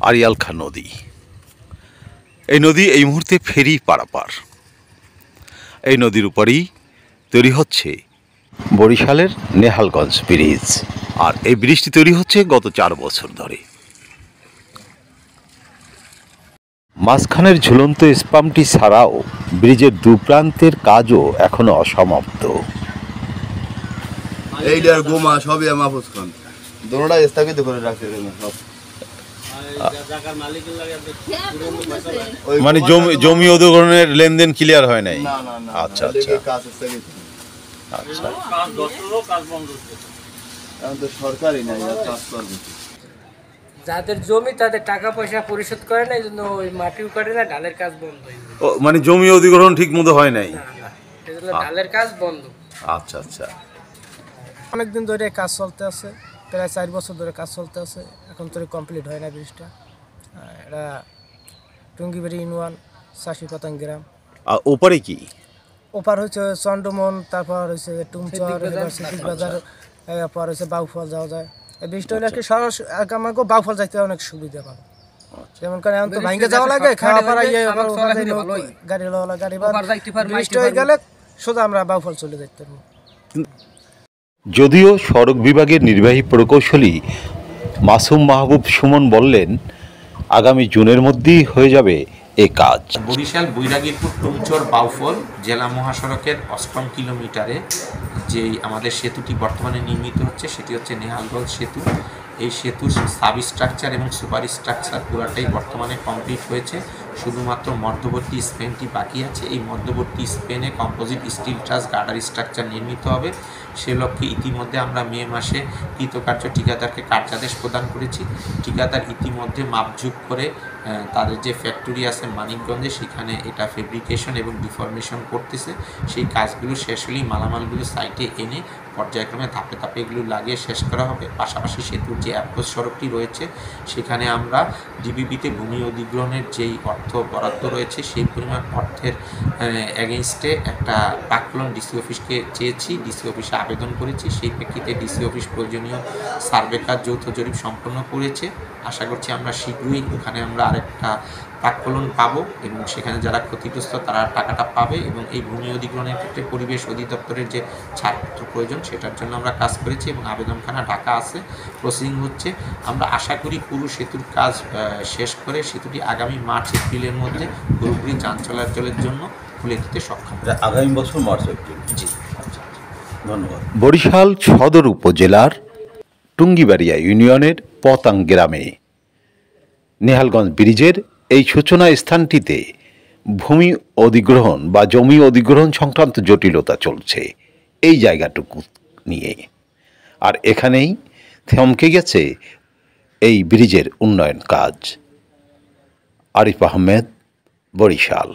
আড়িয়াল খাঁ নদী। এই নদী এই মুহূর্তে ফেরি পারাপার। এই নদীর উপরেই তৈরি হচ্ছে বরিশালের নেহালগঞ্জ ব্রিজ। আর এই ব্রিজটি তৈরি হচ্ছে গত 4 বছর ধরে। মাঝখানের ঝুলন্ত স্পামটি ছাড়াও ব্রিজের দুপ্রান্তের কাজও এখনো অসমাপ্ত। এইটার গোমা সবই মাহফুজ খান দোনোটা স্থগিত করে রাখতে মানে জমি অধিগ্রহণের লেনদেন ক্লিয়ার হয় নাই। আচ্ছা আচ্ছা আচ্ছা, সরকারি নাই কাজ করবে। যাদের জমি তাদের টাকা পয়সা পরিশোধ করে না, এই জন্য ওই মাটিও কাটে না, ঢালের কাজ বন্ধ হয়ে যায়। মানে জমি অধিগ্রহণ ঠিক মতো হয় নাই, এই জন্য ঢালের কাজ বন্ধ। আচ্ছা আচ্ছা। অনেকদিন ধরে কাজ চলতে আছে, প্রায় 4 বছর ধরে কাজ চলতে আছে, এখন তো কমপ্লিট হয় না ব্রিজটা। এটা টুঙ্গিবাড়ি ইউনিয়ন, চাষিপাতান গ্রাম। আর ওপারে কি? ওপার হচ্ছে চন্দ্রমন, তারপর হচ্ছে টুমচর, সিদ্দিক বাজার, এরপর হচ্ছে বাউফল যাওয়া যায়। এই ব্রিজটা হলে আর কি সরাসরি আমাকে বাউফল যাইতে অনেক সুবিধা পাবে। যেমন করে এখন তো ভাঙ্গে যাওয়া লাগে, খাওয়া পাড়া গাড়ি লওয়া গাড়ি ব্রিজটা হয়ে গেলে শুধু আমরা বাউফল চলে যেতে পারবো। যদিও সড়ক বিভাগের নির্বাহী প্রকৌশলী মাসুম মাহবুব সুমন বললেন, আগামী জুনের মধ্যেই হয়ে যাবে এই কাজ। বরিশাল বৈরাগীরপুর টুমচর বাউফল জেলা মহাসড়কের 8ম কিলোমিটারে যে আমাদের সেতুটি বর্তমানে নির্মিত হচ্ছে সেটি হচ্ছে নেহালগঞ্জ সেতু। এই সেতুর সাবস্ট্রাকচার এবং সুপার স্ট্রাকচার পুরাটাই বর্তমানে কমপ্লিট হয়েছে, শুধুমাত্র মধ্যবর্তী স্পেনটি বাকি আছে। এই মধ্যবর্তী স্পেনে কম্পোজিট স্টিল ট্রাস গার্ডার স্ট্রাকচার নির্মিত হবে। সে লক্ষ্যে ইতিমধ্যে আমরা মে মাসে কৃতকার্য ঠিকাদারকে কার্যাদেশ প্রদান করেছি। ঠিকাদার ইতিমধ্যে মাপঝুপ করে তাদের যে ফ্যাক্টরি আছে মানিকগঞ্জে, সেখানে এটা ফেব্রিকেশন এবং ডিফরমেশন করতেছে। সেই কাজগুলো শেষ হলেই মালামালগুলো সাইটে এনে পর্যায়ক্রমে ধাপে ধাপে এগুলো লাগিয়ে শেষ করা হবে। পাশাপাশি সেতুর যে অ্যাপ্রোচ সড়কটি রয়েছে সেখানে আমরা ডিবিপিতে ভূমি অধিগ্রহণের যেই অর্থ বরাদ্দ রয়েছে সেই পরিমাণ অর্থের এগেনস্টে একটা প্রাক্কলন ডিসি অফিসকে চেয়েছি, ডিসি অফিসে আবেদন করেছি। সেই প্রেক্ষিতে ডিসি অফিস প্রয়োজনীয় সার্ভে কাজ যৌথ জরিপ সম্পন্ন করেছে। আশা করছি আমরা শীঘ্রই ওখানে আমরা আরেকটা প্রাক্কলন পাবো এবং সেখানে যারা ক্ষতিগ্রস্ত তারা টাকাটা পাবে। এবং এই ভূমি অধিগ্রহণের ক্ষেত্রে পরিবেশ অধিদপ্তরের যে ছাড়পত্র প্রয়োজন সেটার জন্য আমরা কাজ করেছি এবং আবেদনখানা ঢাকা আছে, প্রসেসিং হচ্ছে। আমরা আশা করি পুরো সেতুর কাজ শেষ করে সেতুটি আগামী মার্চ এপ্রিলের মধ্যে পুরোপুরি যান চলাচলের জন্য খুলে দিতে সক্ষম। আগামী বছর মার্চ এপ্রিল। জি, ধন্যবাদ। বরিশাল সদর উপজেলার টুঙ্গিবাড়িয়া ইউনিয়নের পতাং গ্রামে নেহালগঞ্জ ব্রিজের এই সূচনা স্থানটিতে ভূমি অধিগ্রহণ বা জমি অধিগ্রহণ সংক্রান্ত জটিলতা চলছে এই জায়গাটুকু নিয়ে। আর এখানেই থমকে গেছে এই ব্রিজের উন্নয়ন কাজ। আরিফ আহমেদ, বরিশাল।